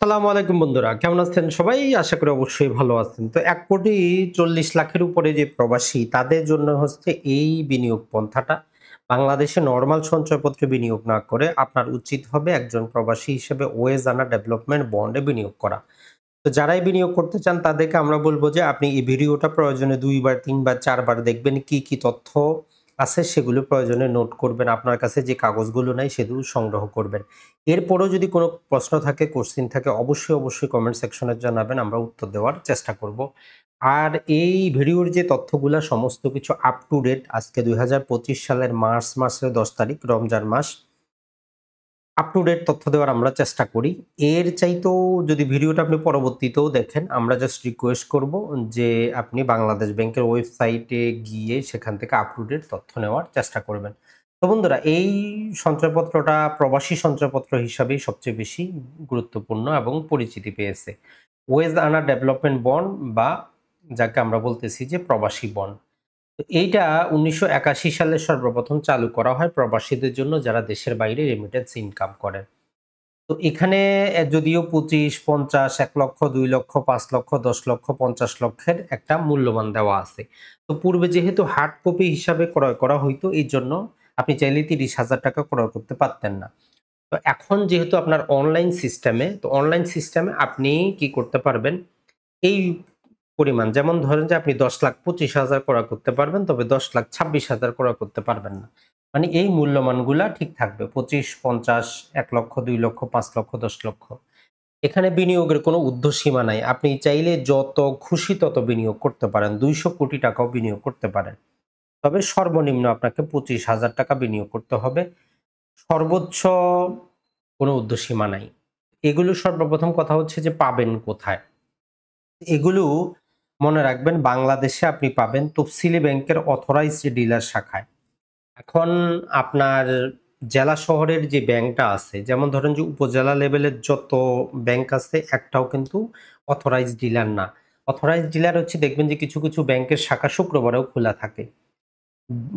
আসসালামু আলাইকুম বন্ধুরা, কেমন আছেন সবাই? আশা করি অবশ্যই ভালো আছেন। তো ১,৪০,০০,০০০ উপরে যে প্রবাসী তাদের জন্য হচ্ছে এই বিনিয়োগ পন্থাটা। বাংলাদেশে নরমাল সঞ্চয়পত্রে বিনিয়োগ না করে আপনার উচিত হবে একজন প্রবাসী হিসেবে ওয়েজ আনা ডেভেলপমেন্ট বন্ডে বিনিয়োগ করা। তো যারাই বিনিয়োগ করতে চান তাদেরকে আমরা বলব যে আপনি এই ভিডিওটা প্রয়োজনে ২ বার, ৩ বার, ৪ বার দেখবেন। কি তথ্য আছে সেগুলো প্রয়োজনে নোট করবেন। আপনার কাছে যে কাগজগুলো নাই সেগুলো সংগ্রহ করবেন। এরপরেও যদি কোনো প্রশ্ন থাকে, কোশ্চেন থাকে অবশ্যই কমেন্ট সেকশনে জানাবেন। আমরা উত্তর দেওয়ার চেষ্টা করব। আর এই ভিডিওর যে তথ্যগুলা সমস্ত কিছু আপ টু ডেট আজকে ২০২৫ সালের মার্চ মাসের ১০ তারিখ রমজান মাস। আপ টু ডেট তথ্য দেওয়ার আমরা চেষ্টা করি। এর চাইতেও যদি ভিডিওটা আপনি পরবর্তীতেও দেখেন, আমরা জাস্ট রিকোয়েস্ট করব যে আপনি বাংলাদেশ ব্যাংকের ওয়েবসাইটে গিয়ে সেখান থেকে আপ টু ডেট তথ্য নেওয়ার চেষ্টা করবেন। তো বন্ধুরা, এই সঞ্চয়পত্রটা প্রবাসী সঞ্চয়পত্র হিসাবেই সবচেয়ে বেশি গুরুত্বপূর্ণ এবং পরিচিতি পেয়েছে। ওয়েজ আর্নার ডেভেলপমেন্ট বন্ড বা যাকে আমরা বলতেছি যে প্রবাসী বন্ড। তো এইটা ১৯৮১ সালে সর্বপ্রথম চালু করা হয় প্রবাসীদের জন্য যারা দেশের বাইরে রেমিটেন্স ইনকাম করেন। তো এখানে যদিও ২৫, ৫০, ১,০০,০০০, ২,০০,০০০, ৫,০০,০০০, ১০,০০,০০০, ৫০,০০,০০০ একটা মূল্যমান দেওয়া আছে। তো পূর্বে যেহেতু হার্ড কপি হিসাবে ক্রয় করা হইতো, এইজন্য আপনি চাইলে ৳৩০,০০০ ক্রয় করতে পারতেন না। তো এখন যেহেতু আপনার অনলাইন সিস্টেমে আপনি কি করতে পারবেন, এই পরিমাণ যেমন ধরেন যে আপনি ১০,২৫,০০০ ক্রয় করতে পারবেন, তবে ১০,২৬,০০০ ক্রয় করতে পারবেন না। মানে এই মূল্যমানগুলা ঠিক থাকবে। ২৫, ৫০, ১,০০,০০০, ২,০০,০০০, ৫,০০,০০০, ১০,০০,০০০। এখানে বিনিয়োগের কোনো ঊর্ধ্বসীমা নাই। আপনি চাইলে যত খুশি তত বিনিয়োগ করতে পারেন। ২০০ কোটি টাকাও বিনিয়োগ করতে পারেন। তবে সর্বনিম্ন আপনাকে ২৫,০০০ টাকা বিনিয়োগ করতে হবে। সর্বোচ্চ কোনো ঊর্ধ্বসীমা নাই। এগুলো সর্বপ্রথম কথা হচ্ছে যে পাবেন কোথায়? এগুলো মনে রাখবেন, বাংলাদেশে আপনি পাবেন তফসিলি ব্যাংকের অথরাইজড ডিলার শাখায়। এখন আপনার জেলা শহরের যে ব্যাংকটা আছে, যেমন ধরেন যে উপজেলা লেভেলের যত ব্যাংক আছে একটাও কিন্তু অথরাইজড ডিলার না। অথরাইজড ডিলার হচ্ছে দেখবেন যে কিছু ব্যাংকের শাখা শুক্রবারেও খোলা থাকে।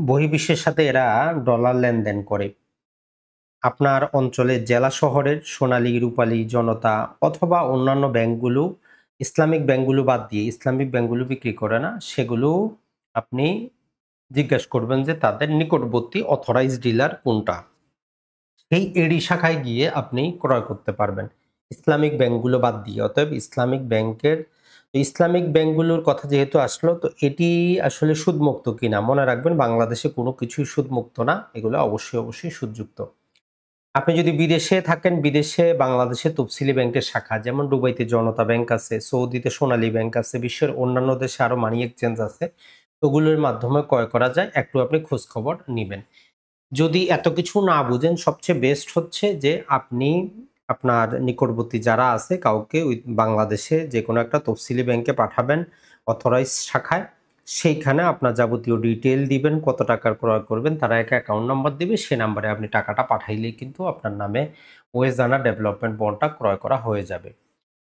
বহির্বিশ্বের সাথে এরা ডলার লেনদেন করে। আপনার অঞ্চলের জেলা শহরের সোনালী, রূপালী, জনতা অথবা অন্যান্য ব্যাংকগুলো, ইসলামিক ব্যাংকগুলো বাদ দিয়ে ইসলামিক ব্যাংকগুলো বিক্রি করে না। সেগুলো আপনি জিজ্ঞেস করবেন যে তাদের নিকটবর্তী অথরাইজড ডিলার কোনটা। সেই এডি শাখায় গিয়ে আপনি ক্রয় করতে পারবেন। ইসলামিক ব্যাংকগুলো বাদ দিয়ে। অতএব ইসলামিক ব্যাংকগুলোর কথা যেহেতু আসলো, তো এটি আসলে সুদমুক্ত কিনা মনে রাখবেন, বাংলাদেশে কোনো কিছুই সুদমুক্ত না। এগুলো অবশ্যই সুদযুক্ত। আপনি যদি বিদেশে থাকেন, বিদেশে বাংলাদেশে তফসিলি ব্যাংকের শাখা যেমন দুবাইতে জনতা ব্যাংক আছে, সৌদিতে সোনালী ব্যাংক আছে, বিশ্বের অন্যান্য দেশে আরো মানি এক্সচেঞ্জ আছে। ওগুলোর মাধ্যমে ক্রয় করা যায়। একটু আপনি খোঁজ খবর নিবেন। যদি এত কিছু না বুঝেন, সবচেয়ে বেস্ট হচ্ছে যে আপনি আপনার নিকটবর্তী যারা আছে কাউকে ওই বাংলাদেশে যেকোনো একটা তফসিলি ব্যাংকে পাঠাবেন অথরাইজড শাখায়। সেইখানে আপনার যাবতীয় ডিটেইল দিবেন, কত টাকার ক্রয় করবেন, তারা একটা অ্যাকাউন্ট নাম্বার দিবে। সে নাম্বারে আপনি টাকাটা পাঠাইলেই কিন্তু আপনার নামে ওয়েজানা ডেভেলপমেন্ট বন্ডটা ক্রয় করা হয়ে যাবে।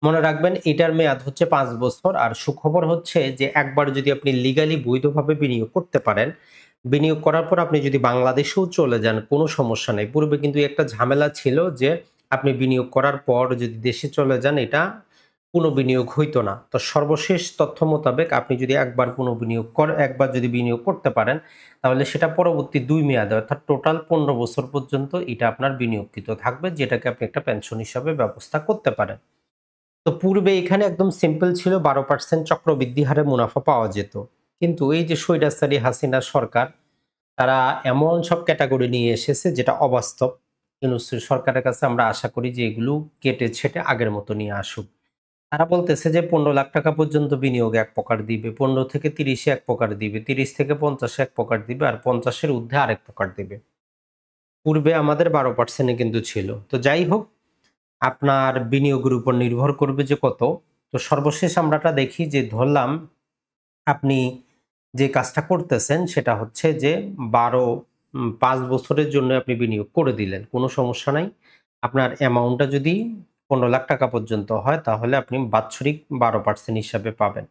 মনে রাখবেন এটার মেয়াদ হচ্ছে ৫ বছর। আর সুখবর হচ্ছে যে একবার যদি আপনি লিগালি বৈধভাবে বিনিয়োগ করতে পারেন, বিনিয়োগ করার পর আপনি যদি বাংলাদেশেও চলে যান কোনো সমস্যা নেই। পূর্বে কিন্তু একটা ঝামেলা ছিল যে আপনি বিনিয়োগ করার পর যদি দেশে চলে যান এটা পুনঃবিনিয়োগ হইতো না। তো সর্বশেষ তথ্য মোতাবেক আপনি যদি একবার যদি বিনিয়োগ করতে পারেন, তাহলে সেটা পরবর্তী ২ মেয়াদে অর্থাৎ টোটাল ১৫ বছর পর্যন্ত এটা আপনার বিনিয়োগকৃত থাকবে, যেটাকে আপনি একটা পেনশন হিসাবে ব্যবস্থা করতে পারেন। তো পূর্বে এখানে একদম সিম্পল ছিল, ১২% চক্রবৃদ্ধি হারে মুনাফা পাওয়া যেত। কিন্তু এই যে স্বৈরাচারী হাসিনা সরকার, তারা এমন সব ক্যাটেগরি নিয়ে এসেছে যেটা অবাস্তব। ইউনূস সরকারের কাছে আমরা আশা করি যে এগুলো কেটে ছেঁটে আগের মতো নিয়ে আসুক। তারা বলতেছে যে ৳১৫,০০,০০০ পর্যন্ত বিনিয়োগে ১ প্রকার দিবে, ১৫ থেকে ৩০ এ ১ প্রকার দিবে, ৩০ থেকে ৫০ এ ১ প্রকার দিবে, আর ৫০ এর ঊর্ধ্বে আরেক প্রকার দিবে। পূর্বে আমাদের ১২% এ কিন্তু ছিল। তো যাই হোক, আপনার বিনিয়োগের উপর নির্ভর করবে যে কত। তো সর্বশেষ আমরাটা দেখি যে ধরলাম আপনি যে কাজটা করতেছেন সেটা হচ্ছে যে ৫ বছরের জন্য আপনি বিনিয়োগ করে দিলেন। কোনো সমস্যা নাই। আপনার অ্যামাউন্টটা যদি ৳১৫,০০,০০০ পর্যন্ত হয় তাহলে আপনি বাৎসরিক ১২% হিসাবে পাবেন।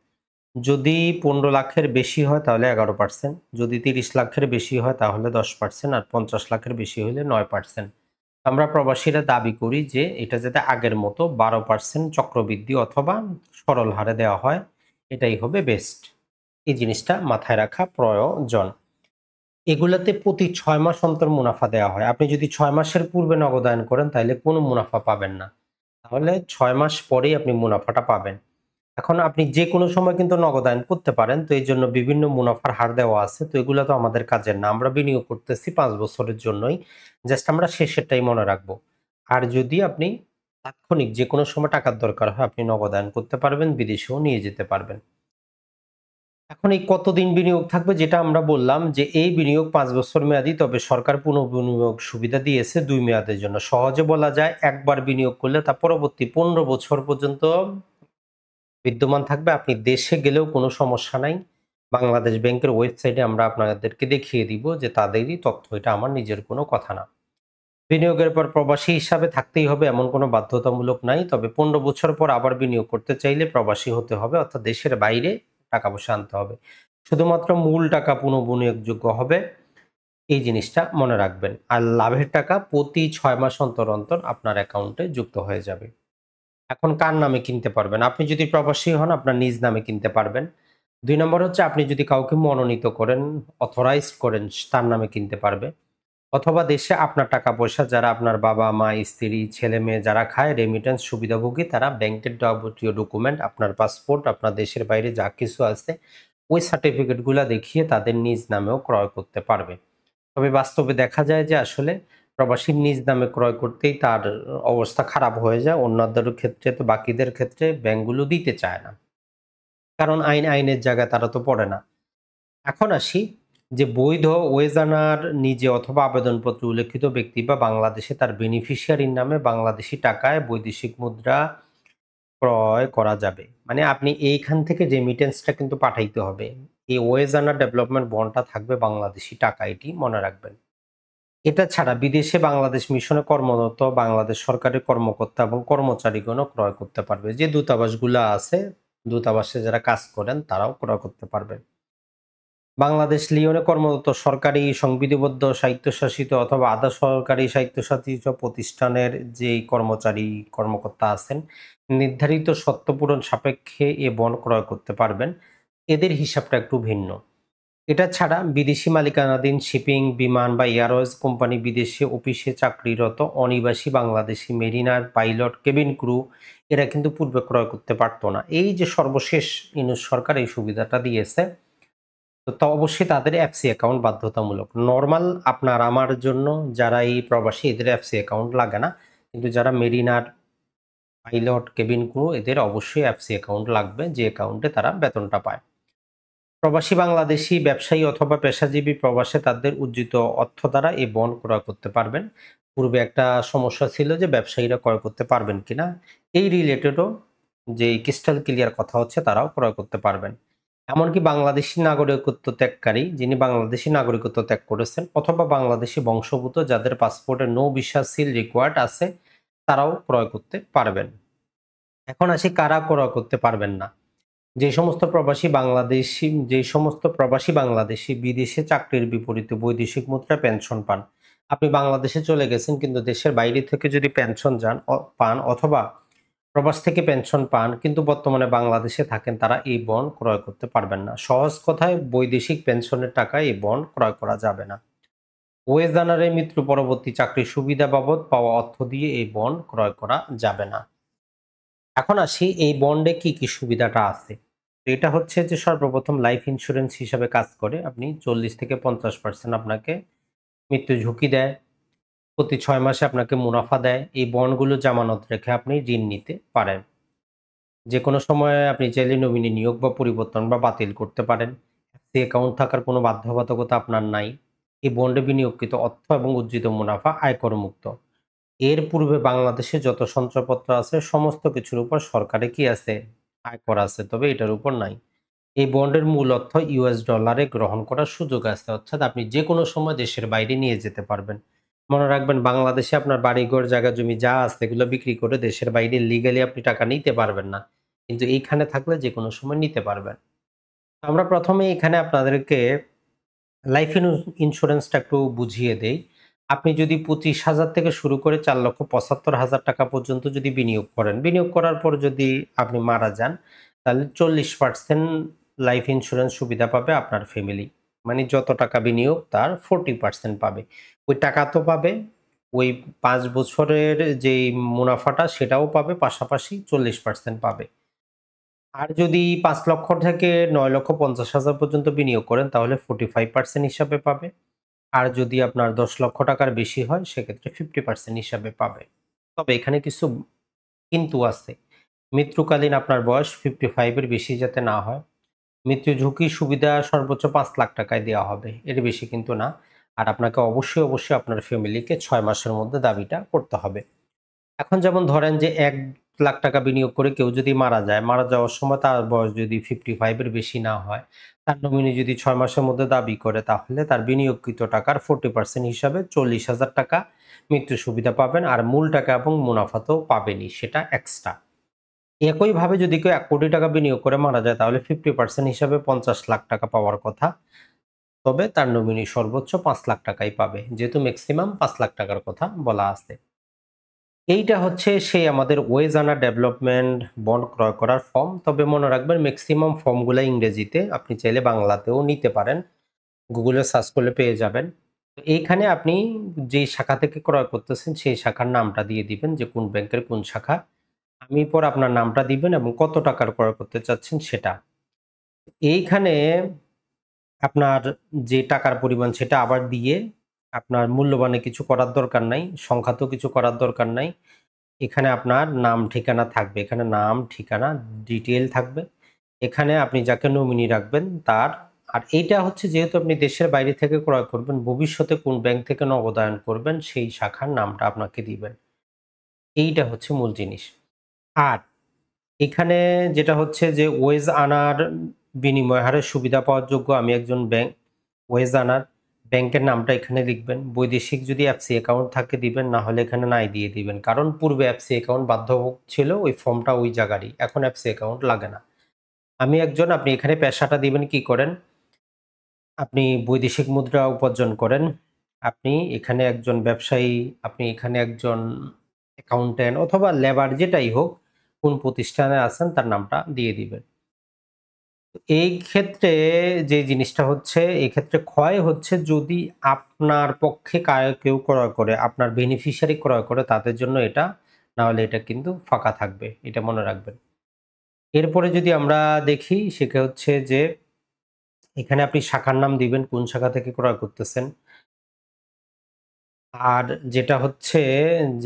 যদি ১৫,০০,০০০ এর বেশি হয় তাহলে ১১%, যদি ৩০,০০,০০০ এর বেশি হয় তাহলে ১০% আর ৫০,০০,০০০ এর বেশি হলে ৯%। আমরা প্রবাসীরা দাবি করি যে এটা যাতে আগের মতো 12% চক্রবৃদ্ধি অথবা সরল হারে দেওয়া হয়, এটাই হবে বেস্ট। এই জিনিসটা মাথায় রাখা প্রয়োজন। এগুলাতে প্রতি ৬ মাস অন্তর মুনাফা দেওয়া হয়। আপনি যদি ৬ মাসের পূর্বে নগদায়ন করেন তাইলে কোনো মুনাফা পাবেন না। তাহলে ৬ মাস পরেই আপনি মুনাফাটা পাবেন। এখন আপনি যেকোনো সময় কিন্তু নগদায়ন করতে পারেন। তো এইজন্য বিভিন্ন মুনাফার হার দেওয়া আছে। তো এগুলা তো আমাদের কাজের না। আমরা বিনিয়োগ করতেছি ৫ বছরের জন্যই। জাস্ট আমরা শেষেরটাই মনে রাখবো। আর যদি আপনি তাৎক্ষণিক যেকোনো সময় টাকার দরকার হয়, আপনি নগদায়ন করতে পারবেন, বিদেশেও নিয়ে যেতে পারবেন। এখন এই কতদিন বিনিয়োগ থাকবে যেটা আমরা বললাম যে এই বিনিয়োগ ৫ বছর মেয়াদী, তবে সরকার পুনর্বিনিয়োগ সুবিধা দিয়েছে ২ মেয়াদের জন্য। সহজে বলা যায় একবার বিনিয়োগ করলে তা পরবর্তী ১৫ বছর পর্যন্ত বিদ্যমান থাকবে। আপনি দেশে গেলেও কোনো সমস্যা নাই। বাংলাদেশ ব্যাংকের ওয়েবসাইটে আমরা আপনাদেরকে দেখিয়ে দিব যে তাদেরই তথ্য, এটা আমার নিজের কোনো কথা না। বিনিয়োগের পর প্রবাসী হিসাবে থাকতেই হবে এমন কোনো বাধ্যতামূলক নাই। তবে ১৫ বছর পর আবার বিনিয়োগ করতে চাইলে প্রবাসী হতে হবে, অর্থাৎ দেশের বাইরে টাকা পয়সা আনতে হবে। শুধুমাত্র মূল টাকা পুনঃবিনিয়োগযোগ্য হবে, এই জিনিসটা মনে রাখবেন। আর লাভের টাকা প্রতি ৬ মাস অন্তর অন্তর আপনার অ্যাকাউন্টে যুক্ত হয়ে যাবে। এখন কার নামে কিনতে পারবেন? আপনি যদি প্রবাসী হন আপনার নিজ নামে কিনতে পারবেন। ২ নম্বর হচ্ছে আপনি যদি কাউকে মনোনীত করেন, অথরাইজড করেন, তার নামে কিনতে পারবে। অথবা দেশে আপনার টাকা পয়সা যারা আপনার বাবা-মা, স্ত্রী, ছেলে-মেয়ে যারা খায় রেমিটেন্স সুবিধাভোগী, তারা ব্যাংকের যাবতীয় ডকুমেন্ট, আপনার পাসপোর্ট, আপনার দেশের বাইরে যা কিছু আছে ওই সার্টিফিকেটগুলা দেখিয়ে তাদের নিজ নামেও ক্রয় করতে পারবে। তবে বাস্তবে দেখা যায় যে আসলে প্রবাসীর নিজ নামে ক্রয় করতেই তার অবস্থা খারাপ হয়ে যায়। অন্যদের ক্ষেত্রে তো বাকিদের ক্ষেত্রে ব্যাংকগুলো দিতে চায় না। কারণ আইনের জায়গায় তারা তো পড়ে না। এখন আসি যে বৈধ ওয়েজানার নিজে অথবা আবেদনপত্রে উল্লেখিত ব্যক্তি বা বাংলাদেশে তার বেনিফিশিয়ারির নামে বাংলাদেশি টাকায় বৈদেশিক মুদ্রা ক্রয় করা যাবে। মানে আপনি এইখান থেকে রেমিটেন্সটা কিন্তু পাঠাইতে হবে। এই ওয়েজানার ডেভেলপমেন্ট বন্ডটা থাকবে বাংলাদেশি টাকা, এটি মনে রাখবেন। এটা ছাড়া বিদেশে বাংলাদেশ মিশনে কর্মরত বাংলাদেশ সরকারের কর্মকর্তা এবং কর্মচারীগণও ক্রয় করতে পারবে। যে দূতাবাসগুলা আছে, দূতাবাসে যারা কাজ করেন তারাও ক্রয় করতে পারবেন। বাংলাদেশ লিওনে কর্মরত সরকারি, সংবিধিবদ্ধ, স্বায়ত্তশাসিত অথবা আধা সরকারি স্বায়ত্তশাসিত প্রতিষ্ঠানের যেই কর্মকর্তা আছেন, নির্ধারিত শর্ত পূরণ সাপেক্ষে এ বন্ড ক্রয় করতে পারবেন। এদের হিসাবটা একটু ভিন্ন। এটা ছাড়া বিদেশি মালিকানাধীন শিপিং, বিমান বা এয়ারওয়েজ কোম্পানি, বিদেশে অফিসে চাকরিরত অনিবাসী Bangladeshi mariner, pilot, cabin crew এরা কিন্তু পূর্বে ক্রয় করতে পারত না। এই যে সর্বশেষ ইউনূস সরকার এই সুবিধাটা দিয়েছে, তো অবশ্যই তাদের এফসি অ্যাকাউন্ট বাধ্যতামূলক। নরমাল আপনার আমার জন্য যারা এই প্রবাসী এদের এফসি অ্যাকাউন্ট লাগে না। কিন্তু যারা মেরিনার, পাইলট, কেবিন ক্রু এদের অবশ্যই এফসি অ্যাকাউন্ট লাগবে, যে অ্যাকাউন্টে তারা বেতনটা পায়। প্রবাসী বাংলাদেশী ব্যবসায়ী অথবা পেশাজীবী প্রবাসে তাদের উর্জিত অর্থ দ্বারা এই বন্ড ক্রয় করতে পারবেন। পূর্বে একটা সমস্যা ছিল যে ব্যবসায়ীরা ক্রয় করতে পারবেন কিনা। এই রিলেটেডও যে ক্রিস্টাল ক্লিয়ার কথা হচ্ছে তারাও ক্রয় করতে পারবেন। এমনকি বাংলাদেশী নাগরিকত্ব ত্যাগকারী, যিনি বাংলাদেশী নাগরিকত্ব ত্যাগ করেছেন অথবা বাংলাদেশী বংশোদ্ভূত যাদের পাসপোর্টে নো ভিসা সিল রিকোয়ার্ড আছে, তারাও ক্রয় করতে পারবেন। এখন আসি কারা ক্রয় করতে পারবেন না। যে সমস্ত প্রবাসী বাংলাদেশী বিদেশে চাকরির বিপরীতে বৈদেশিক মুদ্রায় পেনশন পান। আপনি বাংলাদেশে চলে গেছেন কিন্তু দেশের বাইরে থেকে যদি পেনশন পান অথবা প্রবাস থেকে পেনশন পান কিন্তু বর্তমানে বাংলাদেশে থাকেন, তারা এই বন্ড ক্রয় করতে পারবেন না। সহজ কথায় বৈদেশিক পেনশনের টাকায় এই বন্ড ক্রয় করা যাবে না। ওয়েজানারে মৃত্যু পরবর্তী চাকরির সুবিধা বাবদ পাওয়া অর্থ দিয়ে এই বন্ড ক্রয় করা যাবে না। এখন আসি এই বন্ডে কি সুবিধাটা আছে। তো এটা হচ্ছে যে সর্বপ্রথম লাইফ ইন্সুরেন্স হিসাবে কাজ করে। আপনি ৪০ থেকে ৫০% আপনাকে মৃত্যু ঝুঁকি দেয়। প্রতি ৬ মাসে আপনাকে মুনাফা দেয়। এই বন্ডগুলো জামানত রেখে আপনি ঋণ নিতে পারেন। যেকোনো সময়ে আপনি চাইলে নমিনি নিয়োগ বা পরিবর্তন বা বাতিল করতে পারেন। এফসি অ্যাকাউন্ট থাকার কোনো বাধ্যবাধকতা আপনার নাই। এই বন্ডে বিনিয়োগকৃত অর্থ এবং অর্জিত মুনাফা আয়করমুক্ত। এর পূর্বে বাংলাদেশে যত সঞ্চয়পত্র আছে সমস্ত কিছুর উপর সরকারে কি আছে? আয়কর আছে। তবে এটার উপর নাই। এই বন্ডের মূল অর্থ ইউএস ডলারে গ্রহণ করার সুযোগ আছে। অর্থাৎ আপনি যেকোনো সময় দেশের বাইরে নিয়ে যেতে পারবেন। মনে রাখবেন বাংলাদেশে আপনার বাড়িঘর, জায়গা জমি যা আছে এগুলো বিক্রি করে দেশের বাইরে লিগালি আপনি টাকা নিতে পারবেন না। কিন্তু এইখানে থাকলে যেকোনো সময় নিতে পারবেন। আমরা ১ম এ এখানে আপনাদেরকে লাইফ ইন্সুরেন্সটা একটু বুঝিয়ে দেই। আপনি যদি 25,000 থেকে শুরু করে 4,75,000 টাকা পর্যন্ত যদি বিনিয়োগ করেন, বিনিয়োগ করার পর যদি আপনি মারা যান, তাহলে 40% লাইফ ইন্সুরেন্স সুবিধা পাবে আপনার ফ্যামিলি। মানে যত টাকা বিনিয়োগ তার 40% পাবে। ওই টাকা তো পাবে, ওই 5 বছরের যেই মুনাফাটা সেটাও পাবে, পাশাপাশি 40% পাবে। আর যদি ৫ লক্ষ থেকে ৯,৫০,০০০ পর্যন্ত বিনিয়োগ করেন তাহলে 45% হিসাবে পাবে। আর যদি আপনার ১০ লক্ষ টাকার বেশি হয় সেক্ষেত্রে 50% হিসাবে পাবে। তবে এখানে কিছু কিন্তু আছে। মৃত্যুকালীন আপনার বয়স 55 এর বেশি যাতে না হয়। মৃত্যু ঝুঁকির সুবিধা সর্বোচ্চ ৫ লাখ টাকায় দেওয়া হবে। এর বেশি কিন্তু না। আর আপনাকে অবশ্যই আপনার ফ্যামিলিকে ৬ মাসের মধ্যে দাবিটা করতে হবে। এখন যেমন ধরেন যে ৳১,০০,০০০ বিনিয়োগ করে কেউ যদি মারা যায়, মারা যাওয়ার সময় তার বয়স যদি 55 এর বেশি না হয়, তার নমিনি যদি ৬ মাসের মধ্যে দাবি করে তাহলে তার বিনিয়োগকৃত টাকার 40% হিসাবে ৳৪০,০০০ মৃত্যু সুবিধা পাবেন। আর মূল টাকা এবং মুনাফা তো পাবেনই, সেটা এক্সট্রা। একইভাবে যদি কেউ ৳১,০০,০০,০০০ বিনিয়োগ করে মারা যায় তাহলে 50% হিসাবে ৳৫০,০০,০০০ পাওয়ার কথা। তবে তার নমিনি সর্বোচ্চ ৳৫,০০,০০০ পাবে। যেহেতু মেক্সিমাম ৳৫,০০,০০০ কথা বলা আছে। এইটা হচ্ছে সেই আমাদের ওয়েজ আর্নার ডেভেলপমেন্ট বন্ড ক্রয় করার ফর্ম। তবে মনে রাখবেন মেক্সিমাম ফর্মগুলা ইংরেজিতে। আপনি চাইলে বাংলাতেও নিতে পারেন। গুগলে সার্চ করলে পেয়ে যাবেন। তো এইখানে আপনি যেই শাখা থেকে ক্রয় করতেছেন সেই শাখার নামটা দিয়ে দিবেন যে কোন ব্যাংকের কোন শাখা। আমি পরে আপনার নামটা দিবেন এবং কত টাকার ক্রয় করতে চাচ্ছেন সেটা। এইখানে আপনার যে টাকার পরিমাণ সেটা আবার দিয়ে আপনার মূল্যবানে কিছু করার দরকার নাই। সংখ্যাতেও কিছু করার দরকার নাই। এখানে আপনার নাম ঠিকানা থাকবে। এখানে নাম, ঠিকানা, ডিটেইল থাকবে। এখানে আপনি যাকে নমিনি রাখবেন তার। আর এইটা হচ্ছে যেহেতু আপনি দেশের বাইরে থেকে ক্রয় করবেন, ভবিষ্যতে কোন ব্যাংক থেকে নগদায়ন করবেন সেই শাখার নামটা আপনাকে দিবেন। এইটা হচ্ছে মূল জিনিস। আর এখানে যেটা হচ্ছে যে ওয়েজ আনার বিনিময় হারের সুবিধা পাওয়ার যোগ্য আমি একজন ওয়েজ আনার। ব্যাংকের নামটা এখানে লিখবেন। বৈদেশিক যদি এফসি অ্যাকাউন্ট থাকে দিবেন, না হলে এখানে নাই দিয়ে দিবেন। কারণ পূর্বে এফসি অ্যাকাউন্ট বাধ্যক ছিল, ওই ফর্মটা ওই জায়গারই। এখন এফসি অ্যাকাউন্ট লাগে না। আমি একজন, আপনি এখানে পেশাটা দিবেন কি করেন? আপনি বৈদেশিক মুদ্রা উপার্জন করেন। আপনি এখানে একজন ব্যবসায়ী, আপনি এখানে একজন অ্যাকাউন্ট্যান্ট অথবা লেবার যেটাই হোক, কোন প্রতিষ্ঠানে আছেন তার নামটা দিয়ে দিবেন। এই ক্ষেত্রে যে জিনিসটা হচ্ছে, এক্ষেত্রে ক্ষয় হচ্ছে যদি আপনার পক্ষে কেউ ক্রয় করে, আপনার বেনিফিশিয়ারি ক্রয় করে তাদের জন্য এটা, না হলে এটা কিন্তু ফাঁকা থাকবে। এটা মনে রাখবেন। এরপরে যদি আমরা দেখি সেটা হচ্ছে যে এখানে আপনি শাখার নাম দিবেন, কোন শাখা থেকে ক্রয় করতেছেন। আর যেটা হচ্ছে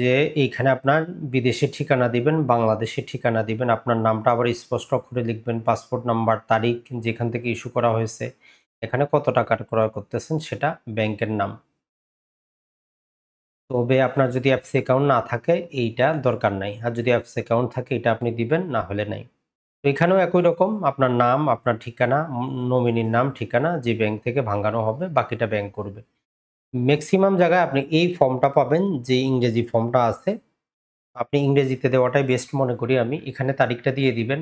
যে এইখানে আপনার বিদেশের ঠিকানা দিবেন, বাংলাদেশের ঠিকানা দিবেন। আপনার নামটা আবার স্পষ্ট অক্ষরে লিখবেন, পাসপোর্ট নাম্বার, তারিখ, যেখান থেকে ইস্যু করা হয়েছে। এখানে কত টাকার ক্রয় করতেছেন সেটা, ব্যাংকের নাম। তবে আপনার যদি এফসি অ্যাকাউন্ট না থাকে এইটা দরকার নাই। আর যদি এফসি অ্যাকাউন্ট থাকে এটা আপনি দিবেন, না হলে নাই। তো এখানেও একই রকম আপনার নাম, আপনার ঠিকানা, নমিনির নাম, ঠিকানা, যে ব্যাংক থেকে ভাঙানো হবে বাকিটা ব্যাংক করবে। মেক্সিমাম জায়গায় আপনি এই ফর্মটা পাবেন, যে ইংরেজি ফর্মটা আছে আপনি ইংরেজিতে দেওয়াটাই বেস্ট মনে করি আমি। এখানে তারিখটা দিয়ে দিবেন।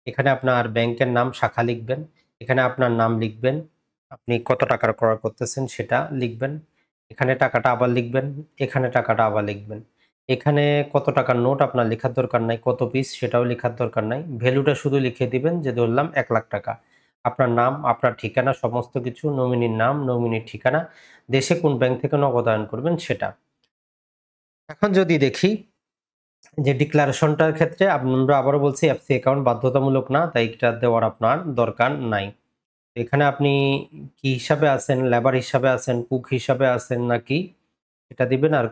এখানে আপনার ব্যাংকের নাম, শাখা লিখবেন। এখানে আপনার নাম লিখবেন। আপনি কত টাকার ক্রয় করতেছেন সেটা লিখবেন। এখানে টাকাটা আবার লিখবেন। এখানে টাকাটা আবার লিখবেন। এখানে কত টাকার নোট আপনার লেখার দরকার নাই। কত পিস সেটাও লেখার দরকার নাই। ভ্যালুটা শুধু লিখে দিবেন যে ধরলাম ৳১,০০,০০০। আপনার নাম, আপনার ঠিকানা সমস্ত কিছু, নমিনির নাম, নমিনির ঠিকানা, দেশে কোন ব্যাংক থেকে নগদায়ন করবেন সেটা। এখন যদি দেখি যে ডিক্লারেশনটার ক্ষেত্রে আমরা আবারও বলছি এফসি অ্যাকাউন্ট বাধ্যতামূলক না, তাই এটা দেওয়ার আপনার দরকার নাই। এখানে আপনি কি হিসাবে আছেন, লেবার হিসাবে আছেন, কুক হিসাবে আছেন নাকি সেটা দিবেন। আর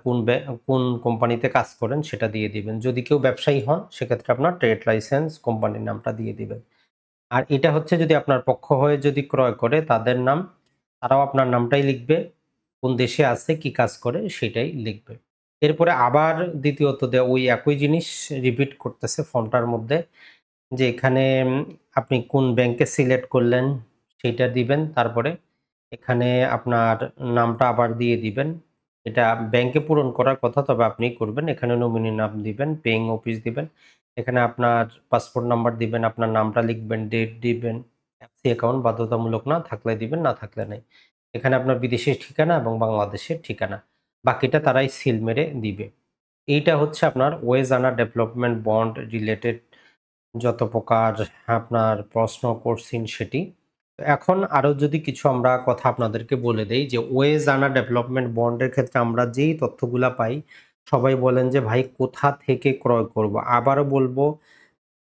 কোন কোম্পানিতে কাজ করেন সেটা দিয়ে দিবেন। যদি কেউ ব্যবসায়ী হন সেক্ষেত্রে আপনার ট্রেড লাইসেন্স, কোম্পানির নামটা দিয়ে দিবেন। আর এটা হচ্ছে যদি আপনার পক্ষ হয়ে যদি ক্রয় করে তাদের নাম, তারাও আপনার নামটাই লিখবে। কোন দেশে আছে, কি কাজ করে সেটাই লিখবে। এরপরে আবার দ্বিতীয়ত ওই একই জিনিস রিপিট করতেছে ফর্মটার মধ্যে, যে এখানে আপনি কোন ব্যাংকে সিলেক্ট করলেন সেইটা দিবেন। তারপরে এখানে আপনার নামটা আবার দিয়ে দিবেন। এটা ব্যাংকে পূরণ করার কথা, তবে আপনি করবেন। এখানে নমিনি নাম দিবেন, পেইং অফিস দিবেন। এখানে আপনার পাসপোর্ট নাম্বার দিবেন, আপনার নামটা লিখবেন, ডেট দিবেন। এফসি অ্যাকাউন্ট বাধ্যতামূলক না, থাকলে দিবেন, না থাকলে নাই। এখানে আপনার বিদেশের ঠিকানা এবং বাংলাদেশের ঠিকানা। বাকিটা তারাই সিল মেরে দিবে। এইটা হচ্ছে আপনার wage earner development bond related যত প্রকার আপনার প্রশ্ন করছেন সেটি। তো এখন আরো যদি কিছু আমরা কথা আপনাদেরকে বলে দেই যে ওয়েজ আর্নার ডেভেলপমেন্ট বন্ডের ক্ষেত্রে আমরা যেই তথ্যগুলা পাই, সবাই বলেন যে ভাই কোথা থেকে ক্রয় করব? আবারও বলবো,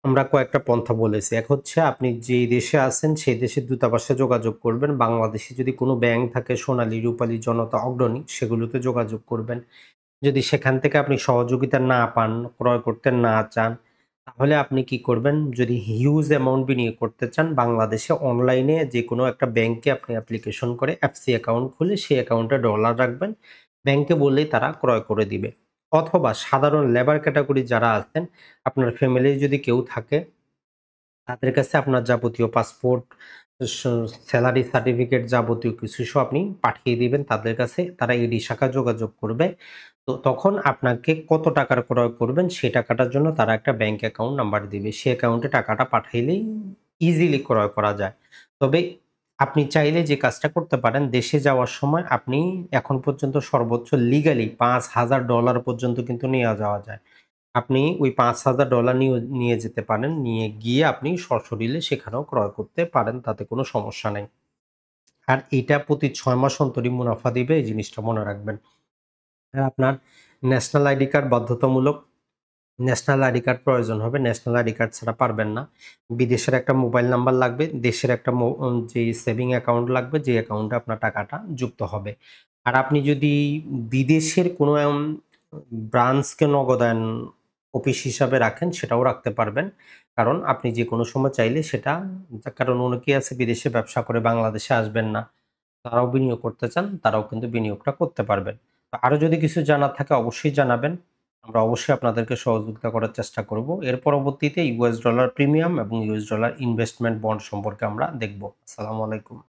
আমরা কয়েকটা পন্থা বলেছি। এক হচ্ছে আপনি যেই দেশে আছেন সেই দেশের দূতাবাসে যোগাযোগ করবেন। বাংলাদেশে যদি কোনো ব্যাংক থাকে সোনালী, রূপালী, জনতা, অগ্রণী সেগুলোতে যোগাযোগ করবেন। যদি সেখান থেকে আপনি সহযোগিতা না পান, ক্রয় করতে না চান, তাহলে আপনি কি করবেন? যদি হিউজ অ্যামাউন্ট বিনিয়োগ করতে চান, বাংলাদেশে অনলাইনে যেকোনো একটা ব্যাংকে আপনি অ্যাপ্লিকেশন করে এফসি অ্যাকাউন্ট খুলে সেই অ্যাকাউন্টে ডলার রাখবেন। ব্যাংকে বললেই তারা ক্রয় করে দিবে। অথবা সাধারণ লেবার ক্যাটেগরি যারা আছেন, আপনার ফ্যামিলির যদি কেউ থাকে তাদের কাছে আপনার যাবতীয় পাসপোর্ট, স সেলারি সার্টিফিকেট যাবতীয় কিছু আপনি পাঠিয়ে দিবেন তাদের কাছে। তারা ইডি শাখায় যোগাযোগ করবে। তো তখন আপনাকে কত টাকার ক্রয় করবেন সেই টাকাটার জন্য তারা একটা ব্যাংক অ্যাকাউন্ট নাম্বার দিবে। সে অ্যাকাউন্টে টাকাটা পাঠাইলেই ইজিলি ক্রয় করা যায়। তবে আপনি চাইলে যে কাজটা করতে পারেন, দেশে যাওয়ার সময় আপনি এখন পর্যন্ত সর্বোচ্চ লিগালি $৫,০০০ পর্যন্ত কিন্তু নেয়া যাওয়া যায়। আপনি ওই $৫,০০০ নিয়ে যেতে পারেন। নিয়ে গিয়ে আপনি সশরীরে সেখানেও ক্রয় করতে পারেন। তাতে কোনো সমস্যা নাই। আর এইটা প্রতি ৬ মাস অন্তরই মুনাফা দিবে, এই জিনিসটা মনে রাখবেন। আর আপনার ন্যাশনাল আইডি কার্ড বাধ্যতামূলক। ন্যাশনাল আইডি কার্ড প্রয়োজন হবে। ন্যাশনাল আইডি কার্ড ছাড়া পারবেন না। বিদেশের একটা মোবাইল নাম্বার লাগবে। দেশের একটা যে সেভিং অ্যাকাউন্ট লাগবে, যে অ্যাকাউন্টে আপনার টাকাটা যুক্ত হবে। আর আপনি যদি বিদেশের কোনো ব্রাঞ্চকে নগদায়ন অফিস হিসাবে রাখেন, সেটাও রাখতে পারবেন। কারণ আপনি যেকোনো সময় চাইলে সেটা, কারণ অনেকেই আছে বিদেশে ব্যবসা করে বাংলাদেশে আসবেন না। তারাও বিনিয়োগ করতে চান, তারাও কিন্তু বিনিয়োগটা করতে পারবেন। তো আরো যদি কিছু জানার থাকে অবশ্যই জানাবেন। আমরা অবশ্যই আপনাদেরকে সহযোগিতা করার চেষ্টা করব। এর পরবর্তীতে ইউএস ডলার প্রিমিয়াম এবং ইউএস ডলার ইনভেস্টমেন্ট বন্ড সম্পর্কে আমরা দেখব। আসসালামু আলাইকুম।